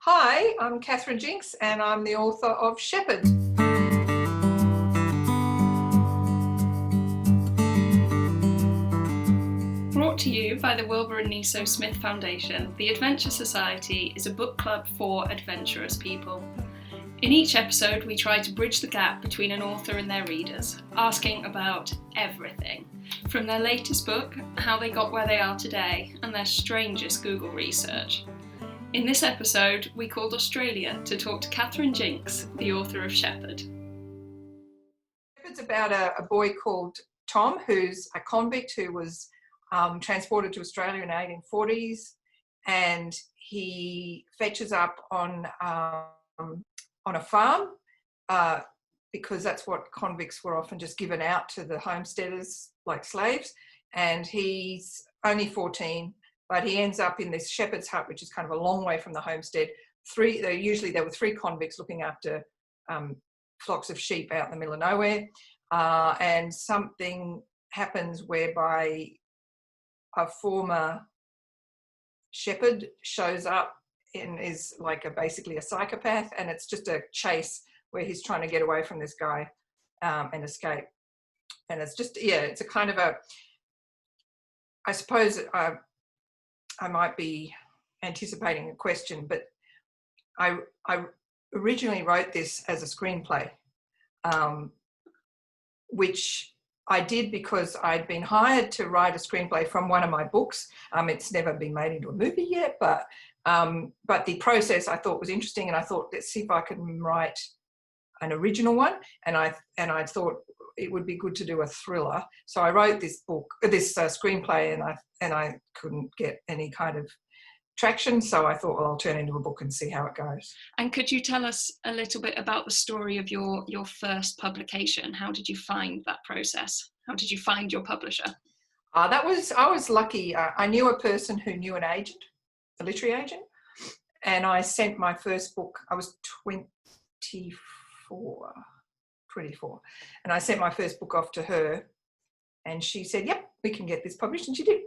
Hi, I'm Catherine Jinks and I'm the author of Shepherd. Brought to you by the Wilbur and Niso Smith Foundation, the Adventure Society is a book club for adventurous people. In each episode, we try to bridge the gap between an author and their readers, asking about everything, from their latest book, how they got where they are today, and their strangest Google research. In this episode, we called Australia to talk to Catherine Jinks, the author of Shepherd. Shepherd's about a boy called Tom, who's a convict who was transported to Australia in the 1840s, and he fetches up on a farm because that's what convicts were often just given out to the homesteaders like slaves. And he's only 14, but he ends up in this shepherd's hut, which is kind of a long way from the homestead. There were three convicts looking after flocks of sheep out in the middle of nowhere, and something happens whereby a former shepherd shows up and is like basically a psychopath, and it's just a chase where he's trying to get away from this guy and escape. And it's just, it's a kind of I suppose I might be anticipating a question, but I originally wrote this as a screenplay, which I did because I'd been hired to write a screenplay from one of my books. It's never been made into a movie yet, but the process I thought was interesting, and I thought, let's see if I can write an original one. And I thought it would be good to do a thriller. So I wrote this screenplay, and I couldn't get any kind of traction. So I thought, well, I'll turn it into a book and see how it goes. And could you tell us a little bit about the story of your first publication? How did you find that process? How did you find your publisher? I was lucky. I knew a person who knew an agent, a literary agent, and I sent my first book. I was 24, and I sent my first book off to her, and she said, yep, we can get this published, and she did.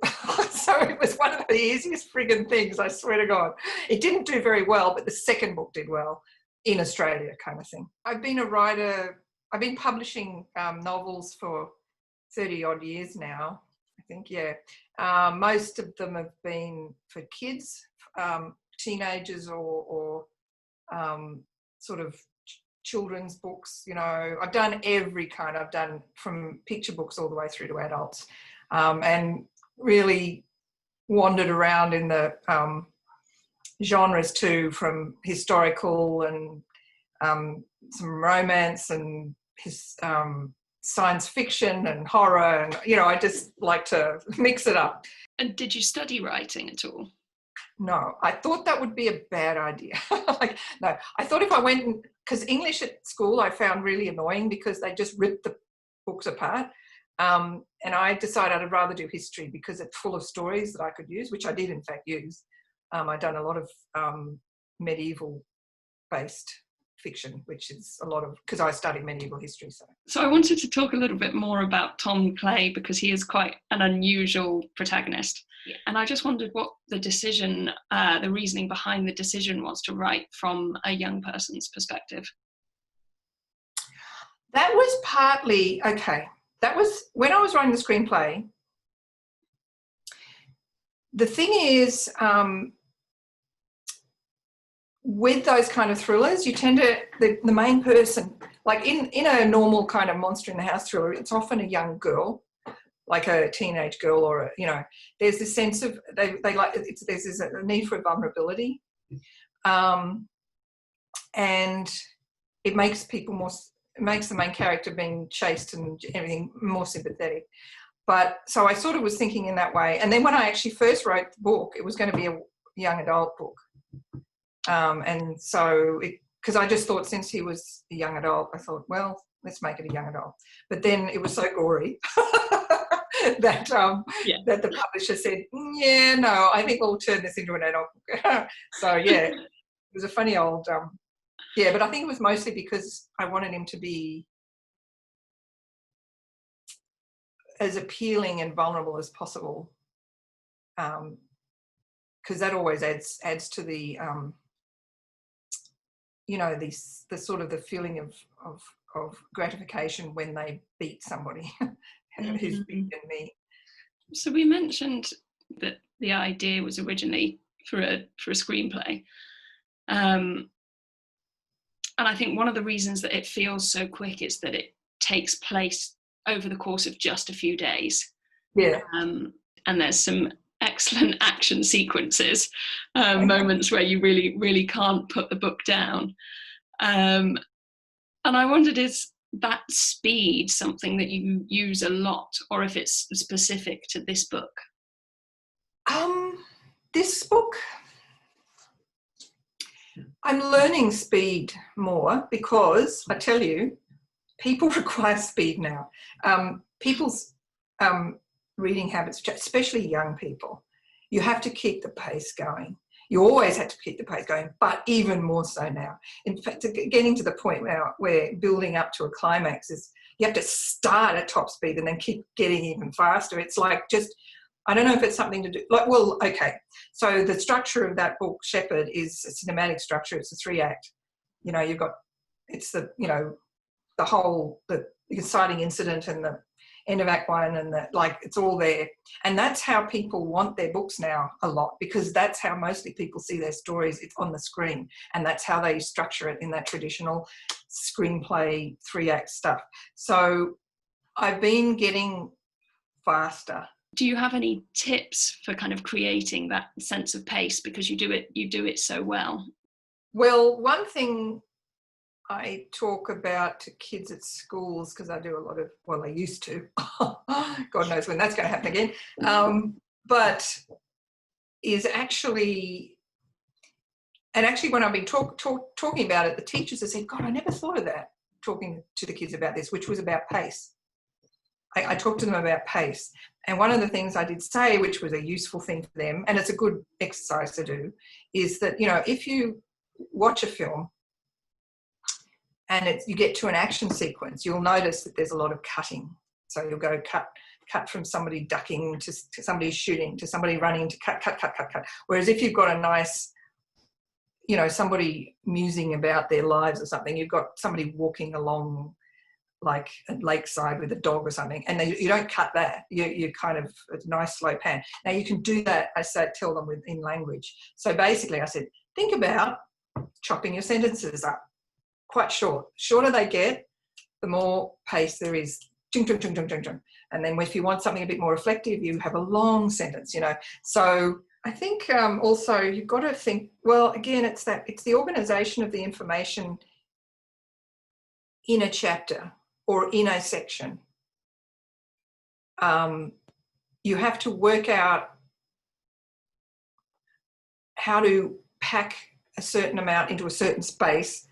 So it was one of the easiest friggin' things, I swear to God. It didn't do very well, but the second book did well in Australia, kind of thing. I've been a writer. I've been publishing novels for 30 odd years now, I think, yeah. Most of them have been for kids, teenagers, or sort of children's books. I've done every kind. I've done from picture books all the way through to adults, and really wandered around in the genres too, from historical and some romance and science fiction and horror, and I just like to mix it up. And did you study writing at all? No, I thought that would be a bad idea. No, I thought if I went, because English at school I found really annoying because they just ripped the books apart. And I decided I'd rather do history because it's full of stories that I could use, which I did in fact use. I'd done a lot of medieval-based fiction, which is a lot of, because I studied medieval history. So I wanted to talk a little bit more about Tom Clay, because he is quite an unusual protagonist. Yeah. And I just wondered what the decision, the reasoning behind the decision was to write from a young person's perspective. That was partly, that was when I was writing the screenplay. The thing is, with those kind of thrillers, you tend to, the main person, like in a normal kind of monster in the house thriller, it's often a young girl, like a teenage girl, or there's this sense of they like there's a need for vulnerability, and it makes people more. It makes the main character being chased and everything more sympathetic. But so I sort of was thinking in that way. And then when I actually first wrote the book, it was going to be a young adult book. And so, because I just thought since he was a young adult, I thought, well, let's make it a young adult. But then it was so gory that the publisher said, yeah, no, I think we'll turn this into an adult book. So, yeah, it was a funny old... yeah, but I think it was mostly because I wanted him to be as appealing and vulnerable as possible, because that always adds to the you know, the sort of the feeling of gratification when they beat somebody who's bigger than me. So we mentioned that the idea was originally for a screenplay, and I think one of the reasons that it feels so quick is that it takes place over the course of just a few days. Yeah. And there's some excellent action sequences, moments where you really can't put the book down. And I wondered, is that speed something that you use a lot, or if it's specific to this book? This book, I'm learning speed more because I tell you, people require speed now. People's reading habits, especially young people, you have to keep the pace going. You always had to keep the pace going, but even more so now. In fact, getting to the point where building up to a climax is you have to start at top speed and then keep getting even faster. It's like just, I don't know if it's something to do, like, well, okay. So the structure of that book, Shepherd, is a cinematic structure. It's a 3-act. You know, you've got, it's the, you know, the whole, the inciting incident and the end of Act 1 and the, like, it's all there. And that's how people want their books now a lot, because that's how mostly people see their stories. It's on the screen, and that's how they structure it in that traditional screenplay 3-act stuff. So I've been getting faster. Do you have any tips for kind of creating that sense of pace, because you do it so well? Well, one thing I talk about to kids at schools, because I do a lot of, well, I used to, God knows when that's going to happen again, but is actually, and actually when I've been talking about it, the teachers have said, God, I never thought of that, talking to the kids about this, which was about pace. I talked to them about pace. And one of the things I did say, which was a useful thing for them, and it's a good exercise to do, is that, you know, if you watch a film, and you get to an action sequence, you'll notice that there's a lot of cutting. So you'll go cut from somebody ducking to somebody shooting to somebody running to cut. Whereas if you've got a nice, you know, somebody musing about their lives or something, you've got somebody walking along like a lakeside with a dog or something, and you don't cut that. You kind of, it's a nice slow pan. Now you can do that, I tell them in language. So basically I said, think about chopping your sentences up. Quite short. Shorter they get, the more pace there is. And then if you want something a bit more reflective, you have a long sentence, you know. So I think also you've got to think, well, again, it's the organisation of the information in a chapter or in a section. You have to work out how to pack a certain amount into a certain space,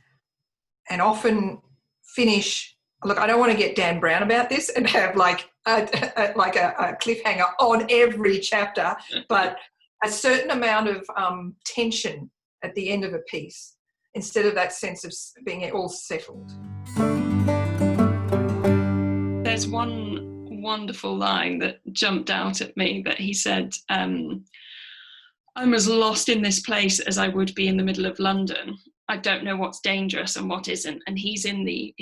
and often finish. Look, I don't want to get Dan Brown about this and have like a cliffhanger on every chapter, but a certain amount of tension at the end of a piece, instead of that sense of being all settled. There's one wonderful line that jumped out at me that he said, I'm as lost in this place as I would be in the middle of London. I don't know what's dangerous and what isn't. And he's in the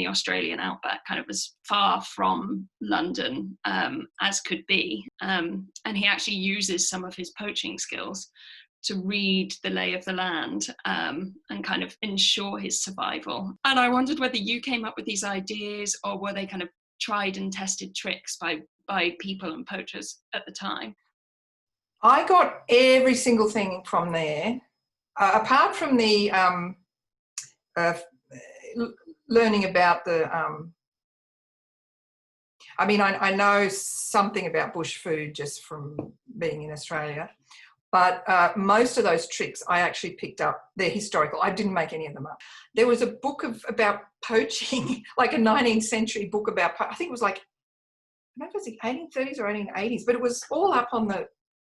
Australian outback, kind of as far from London as could be. And he actually uses some of his poaching skills to read the lay of the land and kind of ensure his survival. And I wondered whether you came up with these ideas, or were they kind of tried and tested tricks by people and poachers at the time? I got every single thing from there. Apart from the learning about the, I mean, I know something about bush food just from being in Australia, but most of those tricks I actually picked up. They're historical. I didn't make any of them up. There was a book about poaching, like a 19th century book about, I think it was like, I don't know if it was the 1830s or 1880s, but it was all up on the,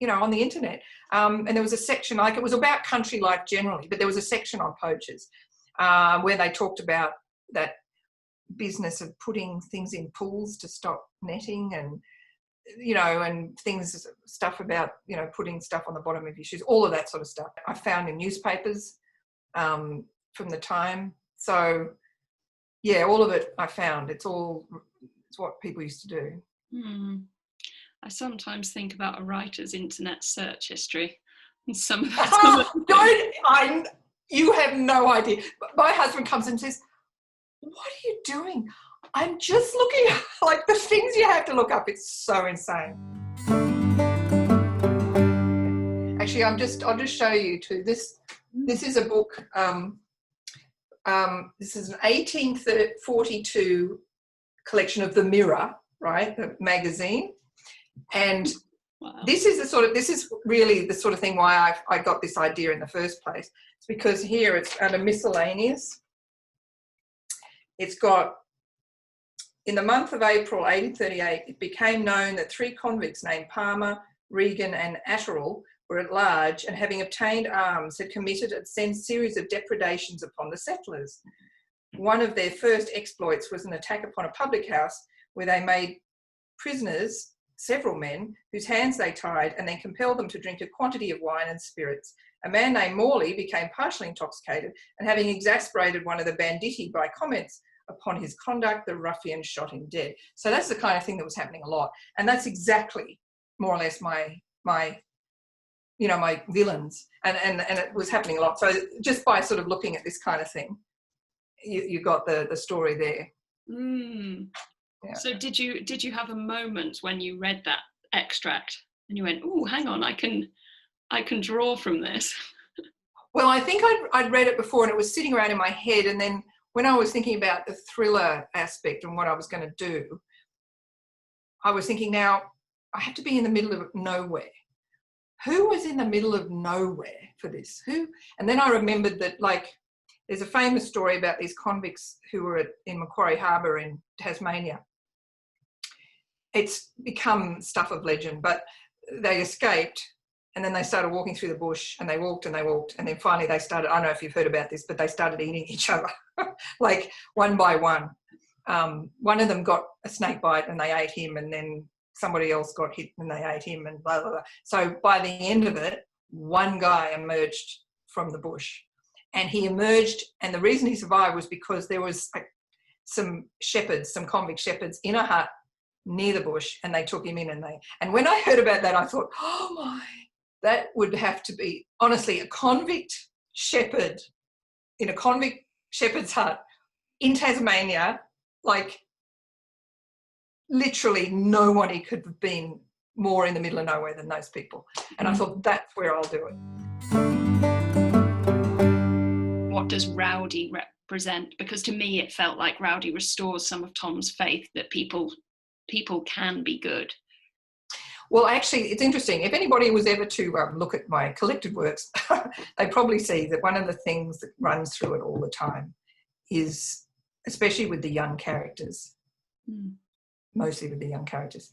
you know, on the internet. And there was a section, like it was about country life generally, but there was a section on poachers where they talked about that business of putting things in pools to stop netting, and, you know, and stuff about, you know, putting stuff on the bottom of your shoes, all of that sort of stuff. I found in newspapers from the time. So, yeah, all of it I found. It's what people used to do. I sometimes think about a writer's internet search history. And some of that. You have no idea. My husband comes and says, "What are you doing?" I'm just looking at, like, the things you have to look up. It's so insane. Actually, I'll just show you too. This is a book. This is an 1842 collection of The Mirror, right, the magazine, and wow. This is really the sort of thing why I got this idea in the first place. It's because here it's under miscellaneous. It's got, in the month of April 1838, it became known that 3 convicts named Palmer, Regan and Atterall were at large, and having obtained arms had committed a series of depredations upon the settlers. One of their first exploits was an attack upon a public house where they made prisoners several men whose hands they tied and then compelled them to drink a quantity of wine and spirits. A man named Morley became partially intoxicated, and having exasperated one of the banditti by comments upon his conduct, the ruffian shot him dead. So that's the kind of thing that was happening a lot, and that's exactly more or less my villains, and it was happening a lot. So just by sort of looking at this kind of thing, you got the story there. Yeah. So did you have a moment when you read that extract and you went, "Oh, hang on, I can draw from this"? Well, I think I'd read it before and it was sitting around in my head, and then when I was thinking about the thriller aspect and what I was going to do, I was thinking, now I have to be in the middle of nowhere. Who was in the middle of nowhere for this? Who? And then I remembered that, like, there's a famous story about these convicts who were in Macquarie Harbour in Tasmania. It's become stuff of legend, but they escaped and then they started walking through the bush, and they walked and they walked, and then finally they started, I don't know if you've heard about this, but they started eating each other, like one by one. One of them got a snake bite and they ate him, and then somebody else got hit and they ate him, and blah, blah, blah. So by the end of it, one guy emerged from the bush, and he emerged, and the reason he survived was because there was some convict shepherds in a hut near the bush, and they took him in, and when I heard about that, I thought, oh my, that would have to be, honestly, a convict shepherd in a convict shepherd's hut in Tasmania, like, literally nobody could have been more in the middle of nowhere than those people. And I thought, that's where I'll do it. What does Rowdy represent? Because to me it felt like Rowdy restores some of Tom's faith that people can be good. Well, actually, it's interesting. If anybody was ever to look at my collected works, they probably see that one of the things that runs through it all the time is, especially with the young characters, mostly with the young characters,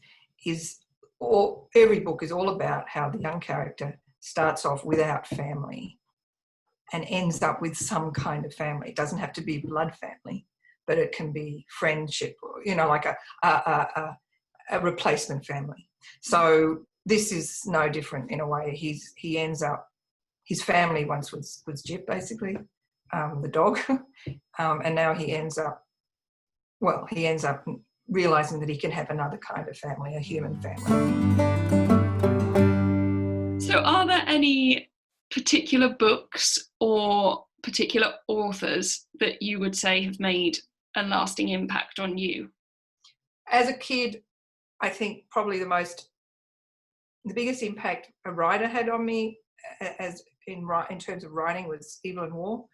every book is all about how the young character starts off without family and ends up with some kind of family. It doesn't have to be blood family, but it can be friendship, like a replacement family. So this is no different in a way. He ends up, his family once was Jip, basically, the dog, and now he ends up realising that he can have another kind of family, a human family. So are there any particular books or particular authors that you would say have made a lasting impact on you? As a kid, I think probably the biggest impact a writer had on me in terms of writing was Evelyn Waugh.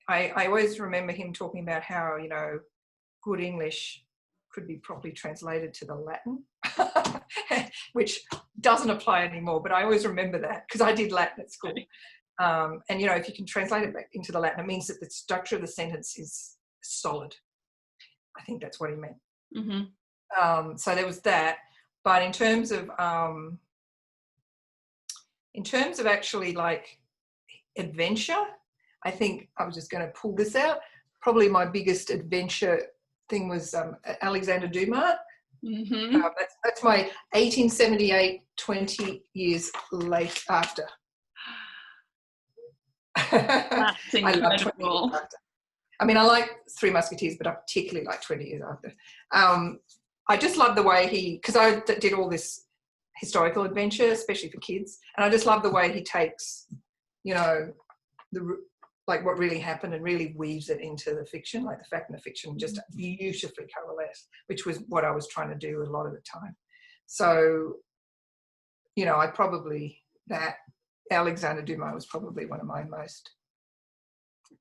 I always remember him talking about how, good English could be properly translated to the Latin, which doesn't apply anymore, but I always remember that because I did Latin at school. And, if you can translate it back into the Latin, it means that the structure of the sentence is solid. I think that's what he meant. Mm-hmm. So there was that. But in terms of actually, like, adventure, I think I was just going to pull this out. Probably my biggest adventure thing was Alexandre Dumas. Mm-hmm. That's my 1878, 20 years late after. Wow. That's I love 20 incredible. Years After. I mean, I like Three Musketeers, but I particularly like 20 Years After. I just love the way because I did all this historical adventure, especially for kids, and I just love the way he takes, you know, like what really happened and really weaves it into the fiction, like the fact and the fiction just beautifully coalesce, which was what I was trying to do a lot of the time. So, you know, Alexandre Dumas was probably one of my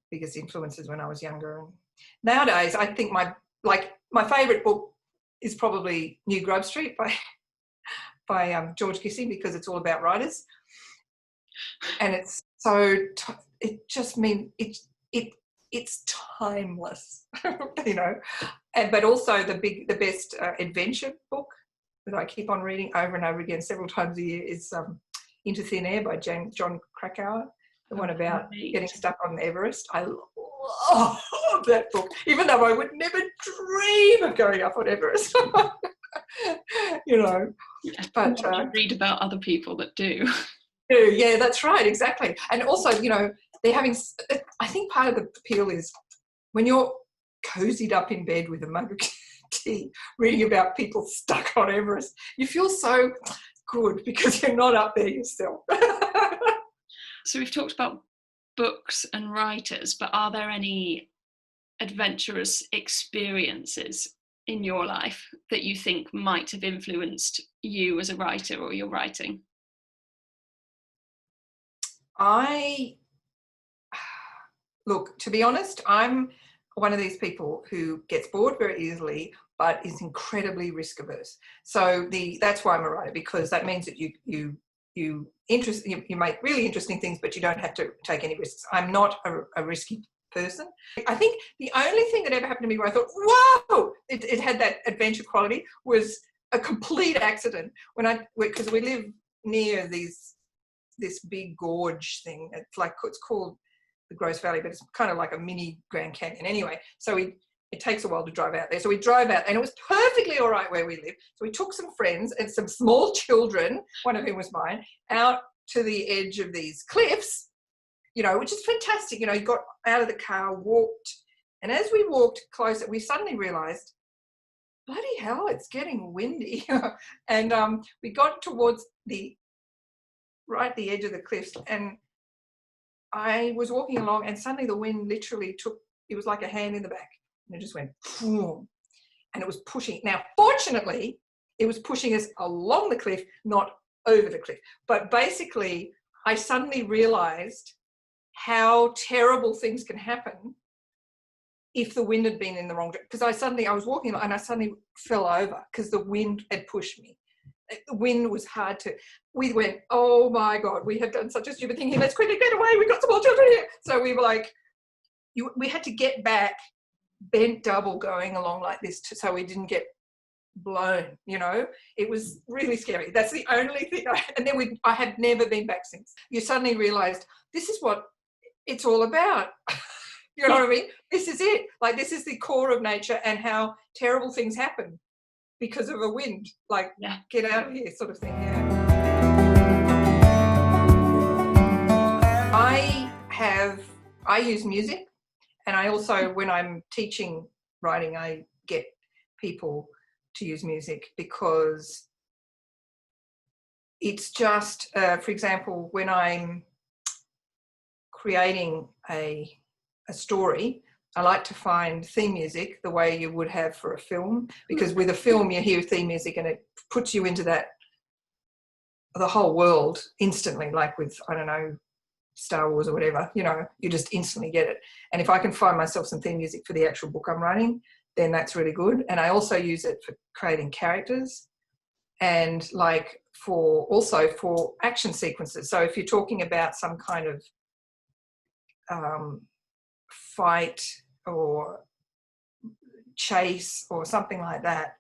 biggest influences when I was younger. And nowadays, I think my favourite book is probably New Grub Street by George Gissing, because it's all about writers, and it's so it just means it's timeless, you know. But also the best adventure book that I keep on reading over and over again several times a year is Into Thin Air by John Krakauer, the one about getting stuck on Everest. I love that book, even though I would never dream of going up on Everest. You know, but read about other people that do. Yeah, that's right, exactly. And also, you know, I think part of the appeal is when you're cozied up in bed with a mug of tea, reading about people stuck on Everest, you feel so good because you're not up there yourself. So we've talked about books and writers, but are there any adventurous experiences in your life that you think might have influenced you as a writer or your writing? Look, to be honest, I'm one of these people who gets bored very easily, but is incredibly risk averse. So that's why I'm a writer, because that means that you make really interesting things, but you don't have to take any risks. I'm not a risky person. I think the only thing that ever happened to me where I thought, whoa, it had that adventure quality was a complete accident because we live near this big gorge thing. It's called the Gross Valley, but it's kind of like a mini Grand Canyon anyway. So it takes a while to drive out there. So we drove out, and it was perfectly all right where we live. So we took some friends and some small children, one of whom was mine, out to the edge of these cliffs, you know, which is fantastic. You know, you got out of the car, walked, and as we walked closer, we suddenly realised, bloody hell, it's getting windy. And we got towards the edge of the cliffs, and I was walking along, and suddenly the wind literally it was like a hand in the back, and it just went boom, and it was pushing. Now, fortunately, it was pushing us along the cliff, not over the cliff. But basically, I suddenly realised how terrible things can happen if the wind had been in the wrong direction. Because I was walking and I suddenly fell over because the wind had pushed me. The wind was we went, oh my God, we have done such a stupid thing here. Let's quickly get away. We've got small children here. So we were like, we had to get back, bent double going along like this so we didn't get blown, you know. It was really scary. That's the only thing. And then I have never been back since. You suddenly realised this is what it's all about. You know what I mean? This is it. Like, this is the core of nature and how terrible things happen because of a wind. Like, get out of here sort of thing, yeah. I use music, and I also, when I'm teaching writing, I get people to use music because it's just, for example, when I'm creating a story, I like to find theme music the way you would have for a film, because with a film you hear theme music and it puts you into the whole world instantly, like with, I don't know, Star Wars or whatever, you know, you just instantly get it. And if I can find myself some theme music for the actual book I'm writing, then that's really good. And I also use it for creating characters and like for action sequences. So if you're talking about some kind of fight or chase or something like that,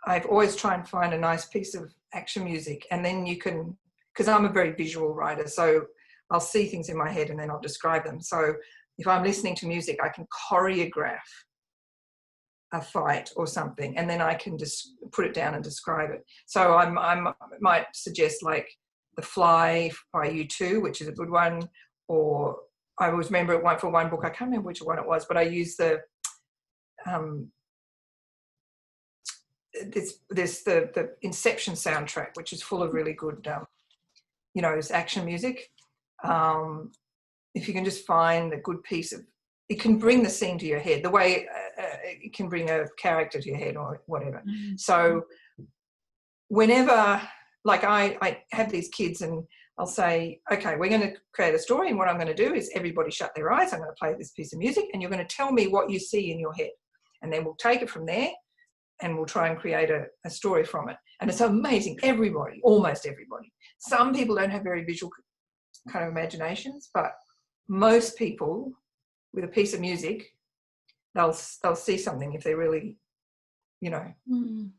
I've always tried and find a nice piece of action music, and then you can, because I'm a very visual writer, so I'll see things in my head and then I'll describe them. So if I'm listening to music, I can choreograph a fight or something, and then I can just put it down and describe it. So I might suggest like The Fly by U2, which is a good one, or I always remember it for one book. I can't remember which one it was, but I used the the Inception soundtrack, which is full of really good, it's action music. If you can just find a good piece of, it can bring the scene to your head, the way it can bring a character to your head or whatever. Mm-hmm. So whenever, like I have these kids and I'll say, okay, we're going to create a story, and what I'm going to do is everybody shut their eyes. I'm going to play this piece of music and you're going to tell me what you see in your head. And then we'll take it from there and we'll try and create a story from it. And it's amazing. Everybody, almost everybody. Some people don't have very visual kind of imaginations, but most people with a piece of music, they'll see something if they're really, listening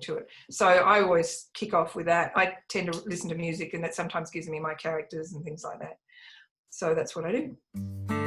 to it. So I always kick off with that. I tend to listen to music, and that sometimes gives me my characters and things like that. So that's what I do.